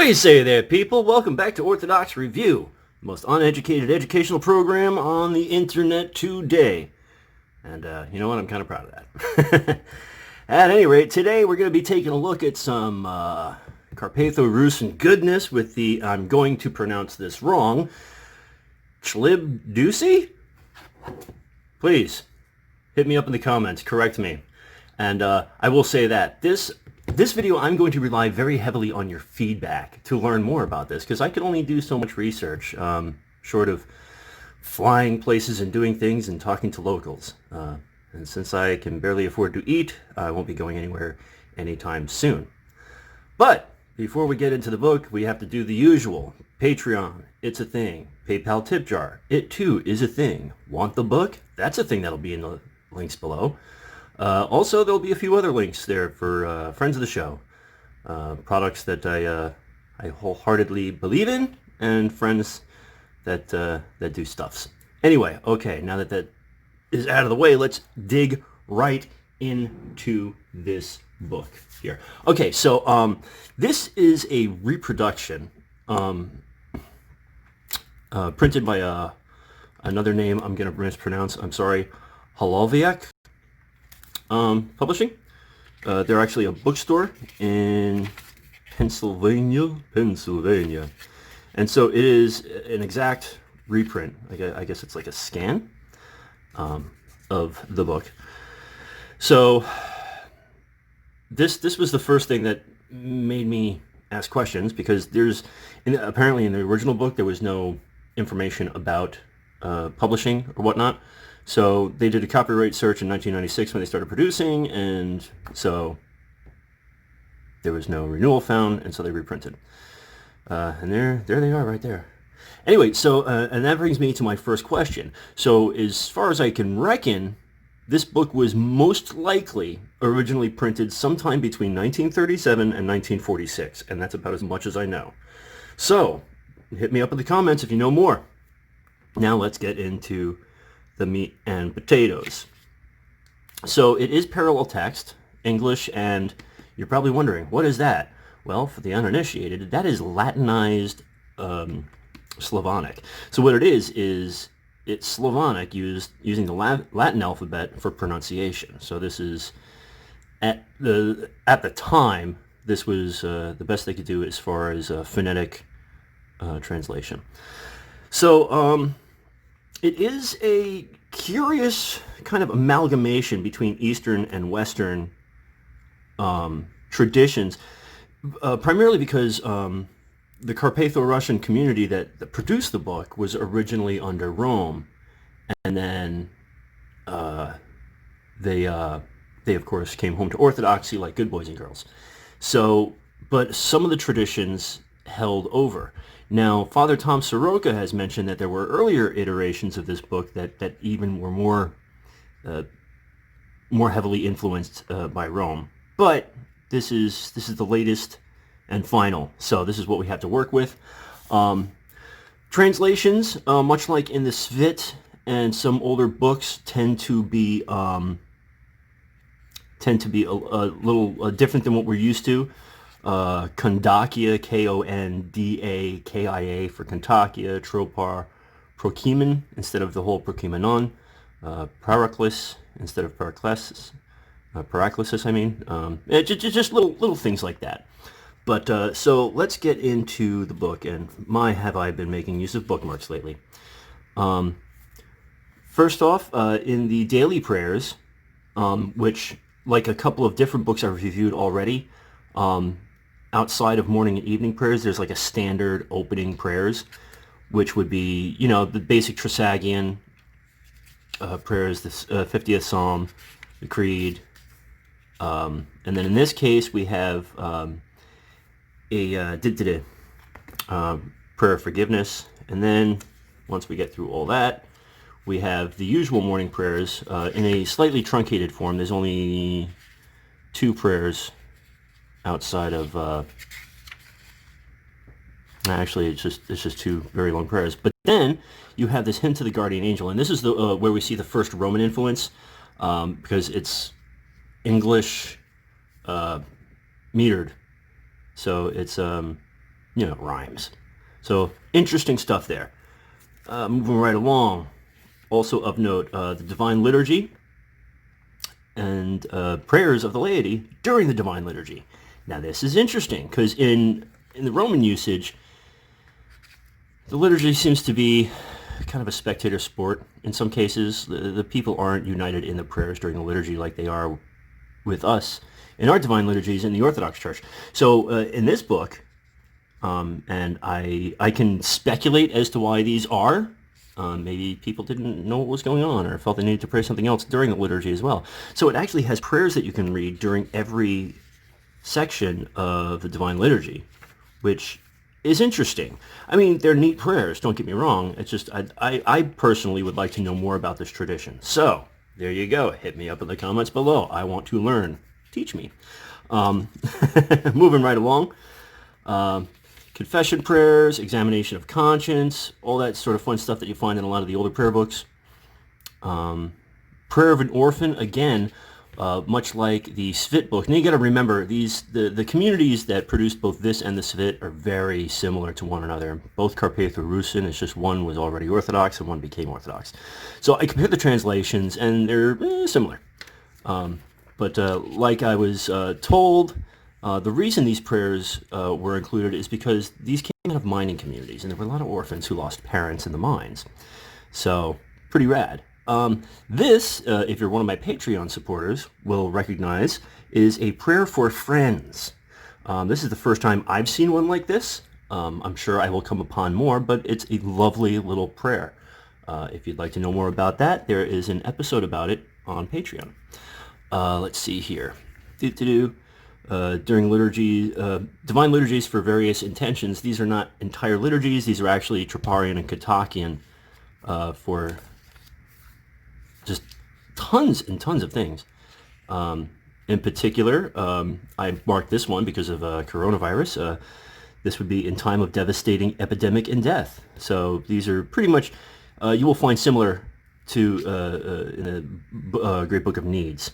What do you say there, people? Welcome back to Orthodox Review, the most uneducated educational program on the internet today. And you know what? I'm kind of proud of that. At any rate, today we're going to be taking a look at some Carpatho-Rusyn goodness with the, I'm going to pronounce this wrong, Chlib Dusi? Please, hit me up in the comments, correct me. And I will say that this video, I'm going to rely very heavily on your feedback to learn more about this, because I can only do so much research, short of flying places and doing things and talking to locals. And since I can barely afford to eat, I won't be going anywhere anytime soon. But before we get into the book, we have to do the usual. Patreon, it's a thing. PayPal tip jar, it too is a thing. Want the book? That's a thing that'll be in the links below. Also, there'll be a few other links there for friends of the show, products that I wholeheartedly believe in, and friends that do stuffs. Anyway, okay, now that that is out of the way, let's dig right into this book here. Okay, so this is a reproduction printed by another name I'm going to mispronounce. I'm sorry, Holoviak. Publishing. They're actually a bookstore in Pennsylvania, and so it is an exact reprint. I guess it's like a scan of the book. So this was the first thing that made me ask questions, because apparently in the original book there was no information about publishing or whatnot. So they did a copyright search in 1996 when they started producing, and so there was no renewal found, and so they reprinted. And there they are right there. Anyway, so, and that brings me to my first question. So as far as I can reckon, this book was most likely originally printed sometime between 1937 and 1946, and that's about as much as I know. So hit me up in the comments if you know more. Now let's get into the meat and potatoes. So it is parallel text, English, and you're probably wondering, what is that? Well, for the uninitiated, that is Latinized Slavonic. So what it is it's Slavonic using the Latin alphabet for pronunciation. So this is, at the time, this was the best they could do as far as phonetic translation. So it is a curious kind of amalgamation between Eastern and Western traditions, primarily because the Carpatho-Rusyn community that produced the book was originally under Rome, and then they of course came home to Orthodoxy like good boys and girls. So, but some of the traditions held over. Now, Father Tom Soroka has mentioned that there were earlier iterations of this book that even were more heavily influenced by Rome. But this is the latest and final. So this is what we have to work with. Translations, much like in the Svit and some older books, tend to be a little different than what we're used to. Kondakia, Kondakia for Kontakia, Tropar, Prokeimen instead of the whole Prokeimenon, Paraklis instead of Paraklesis, I mean, just little things like that. But so let's get into the book, and my have I been making use of bookmarks lately. First off, in the daily prayers, which, like a couple of different books I've reviewed already, outside of morning and evening prayers, there's like a standard opening prayers, which would be, you know, the basic Trisagion prayers, the 50th Psalm, the Creed, and then in this case we have a prayer of forgiveness, and then once we get through all that, we have the usual morning prayers in a slightly truncated form. There's only 2 prayers outside of actually it's just 2 very long prayers. But then you have this hymn to the guardian angel, and this is the where we see the first Roman influence, because it's English metered, so it's rhymes. So interesting stuff there. Moving right along, also of note, the Divine Liturgy and prayers of the laity during the Divine Liturgy. Now this is interesting because in the Roman usage, the liturgy seems to be kind of a spectator sport. In some cases, the people aren't united in the prayers during the liturgy like they are with us in our divine liturgies in the Orthodox Church. So in this book, and I can speculate as to why these are. Maybe people didn't know what was going on or felt they needed to pray something else during the liturgy as well. So it actually has prayers that you can read during every section of the Divine Liturgy, which is interesting. I mean, they're neat prayers, don't get me wrong. It's just, I personally would like to know more about this tradition. So, there you go. Hit me up in the comments below. I want to learn. Teach me. Moving right along. Confession prayers, examination of conscience, all that sort of fun stuff that you find in a lot of the older prayer books. Prayer of an orphan, again, much like the Svit book. Now you got to remember, the communities that produced both this and the Svit are very similar to one another. Both Carpatho-Rusyn, it's just one was already Orthodox and one became Orthodox. So I compared the translations, and they're similar. But like I was told, the reason these prayers were included is because these came out of mining communities, and there were a lot of orphans who lost parents in the mines. So, pretty rad. This, if you're one of my Patreon supporters, will recognize, is a prayer for friends. This is the first time I've seen one like this. I'm sure I will come upon more, but it's a lovely little prayer. If you'd like to know more about that, there is an episode about it on Patreon. Let's see here. During liturgy, divine liturgies for various intentions. These are not entire liturgies. These are actually Troparian and Katakian for just tons and tons of things. In particular, I marked this one because of coronavirus. This would be in time of devastating epidemic and death. So these are pretty much, you will find similar to in the Great Book of Needs.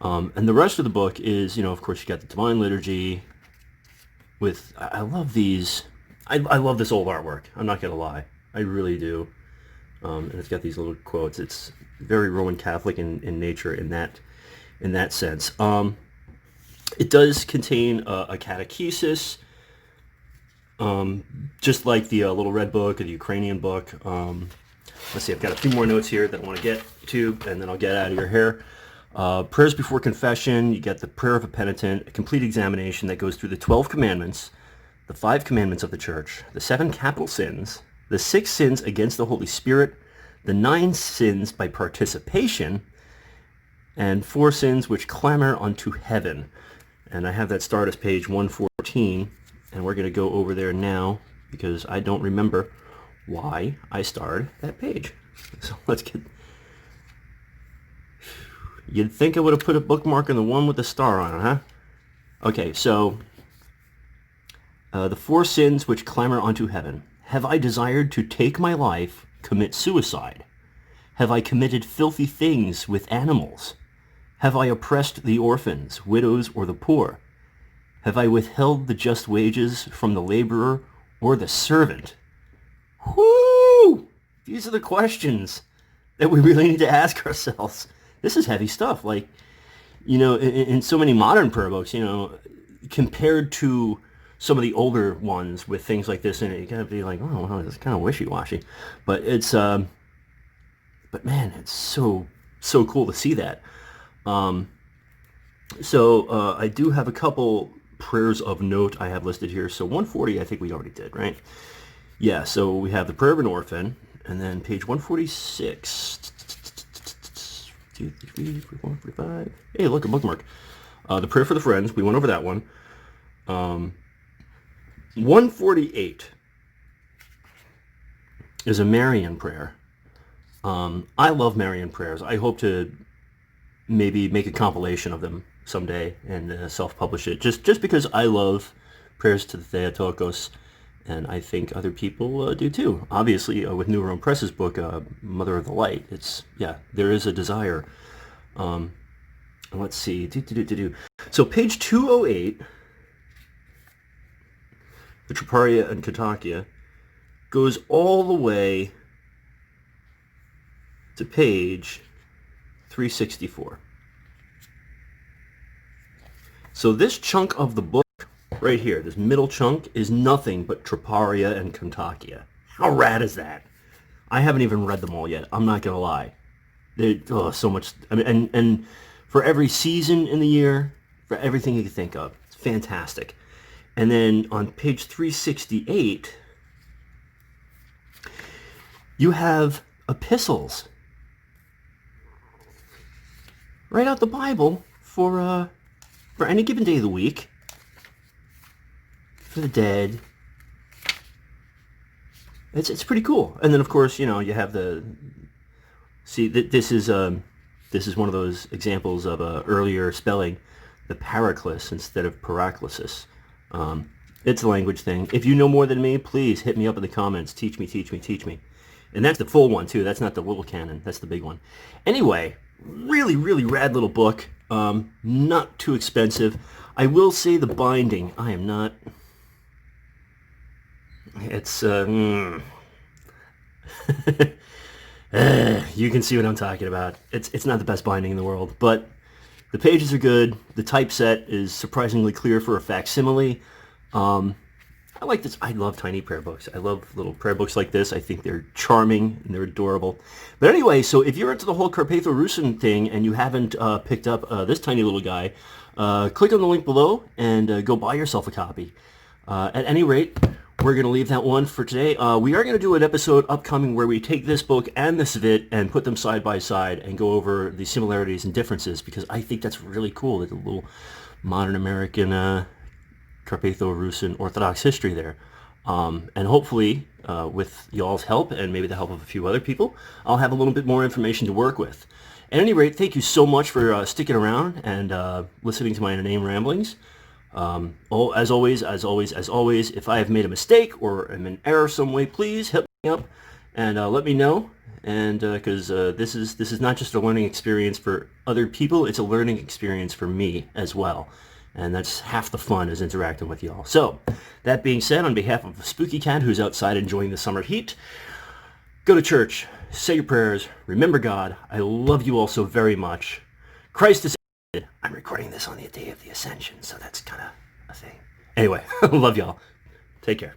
And the rest of the book is, of course, you got the Divine Liturgy with, I love these. I love this old artwork. I'm not going to lie. I really do. And it's got these little quotes. It's very Roman Catholic in nature in that sense. It does contain a catechesis, just like the Little Red Book or the Ukrainian book. Let's see, I've got a few more notes here that I want to get to, and then I'll get out of your hair. Prayers before confession, you get the prayer of a penitent, a complete examination that goes through the 12 commandments, the 5 commandments of the church, the 7 capital sins, the 6 sins against the Holy Spirit, the 9 sins by participation, and 4 sins which clamor unto heaven. And I have that start as page 114, and we're going to go over there now because I don't remember why I starred that page. So let's get... You'd think I would have put a bookmark on the one with the star on it, huh? Okay, so the 4 sins which clamor unto heaven. Have I desired to take my life, commit suicide? Have I committed filthy things with animals? Have I oppressed the orphans, widows, or the poor? Have I withheld the just wages from the laborer or the servant? Whoo! These are the questions that we really need to ask ourselves. This is heavy stuff. Like, in so many modern prayer books, compared to some of the older ones with things like this in it, you gotta be like, oh, well, it's kind of wishy-washy. But it's, but man, it's so cool to see that. So I do have a couple prayers of note I have listed here. So 140, I think we already did, right? Yeah, so we have the prayer of an orphan, and then page 146. 2, 3, 4, 5. Hey, look, a bookmark. The prayer for the friends, we went over that one. 148 is a Marian prayer. I love Marian prayers. I hope to maybe make a compilation of them someday and self-publish it, just because I love prayers to the Theotokos, and I think other people do too. Obviously, with New Rome Press's book, Mother of the Light, there is a desire. Let's see. So page 208, the Troparia and Catechesis, goes all the way to page 364. So this chunk of the book right here, this middle chunk, is nothing but Troparia and Catechesis. How rad is that? I haven't even read them all yet. I'm not gonna lie. So much. I mean, and for every season in the year, for everything you can think of, it's fantastic. And then on page 368, you have epistles right out the Bible for any given day of the week, for the dead. It's pretty cool. And then of course, you know, you have the this is one of those examples of a earlier spelling, the Paraclus instead of Paraclesis. It's a language thing. If you know more than me, please hit me up in the comments. Teach me, teach me, teach me. And that's the full one too. That's not the little canon. That's the big one. Anyway, really, really rad little book. Not too expensive. I will say the binding, I am not... It's, you can see what I'm talking about. It's not the best binding in the world, but the pages are good. The typeset is surprisingly clear for a facsimile. I like this. I love tiny prayer books. I love little prayer books like this. I think they're charming and they're adorable. But anyway, so if you're into the whole Carpatho-Rusyn thing and you haven't picked up this tiny little guy, click on the link below and go buy yourself a copy. At any rate, we're going to leave that one for today. We are going to do an episode upcoming where we take this book and the Svit and put them side by side and go over the similarities and differences, because I think that's really cool, that the little modern American Carpatho-Rusyn Orthodox history there. And hopefully, with y'all's help and maybe the help of a few other people, I'll have a little bit more information to work with. At any rate, thank you so much for sticking around and listening to my inane ramblings. As always, if I have made a mistake or am in error some way, please hit me up and let me know. And because this is not just a learning experience for other people, it's a learning experience for me as well. And that's half the fun, is interacting with y'all. So, that being said, on behalf of Spooky Cat, who's outside enjoying the summer heat, go to church, say your prayers, remember God. I love you all so very much. Christ is... I'm recording this on the day of the Ascension, so that's kind of a thing. Anyway, love y'all. Take care.